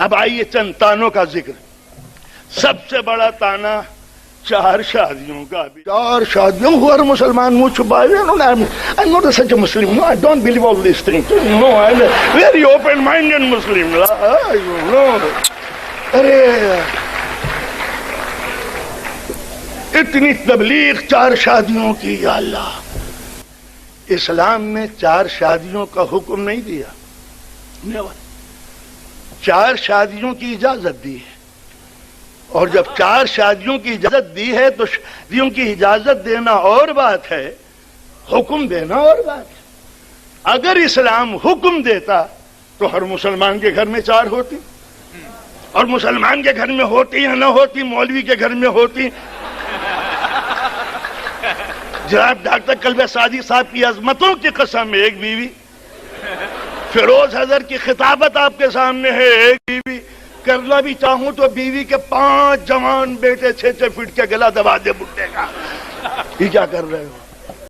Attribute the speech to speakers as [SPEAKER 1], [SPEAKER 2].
[SPEAKER 1] اب آئیے چند تانوں کا ذکر. سب سے بڑا تانا 4 شادیوں کا. 4 شادیوں کو ہر مسلمان منہ چھپائے. I'm not such a Muslim. No, I don't believe all these things. No, I'm a very open-minded Muslim. No. ارے اتنی تبلیغ 4 شادیوں کی. یا اللہ، اسلام میں 4 شادیوں کا حکم نہیں دیا. 4 شادیوں کی اجازت دی ہے. اور جب 4 شادیوں کی اجازت دی ہے تو شادیوں کی اجازت دینا اور بات ہے، حکم دینا اور بات ہے. اگر اسلام حکم دیتا تو ہر مسلمان کے گھر میں 4 ہوتی، اور مسلمان کے گھر میں ہوتی یا نہ ہوتی، مولوی کے گھر میں ہوتی. جناب ڈاکٹر کلبہ سعدی صاحب کی عظمتوں کی قسم، ایک بیوی. فیروز حضر کی خطابت آپ کے سامنے ہے، ایک بیوی. کرنا بھی چاہوں تو بیوی کے 5 جوان بیٹے 6 فٹ کے گلا دبا دے بڈھے کا. یہ کیا کر رہے ہو؟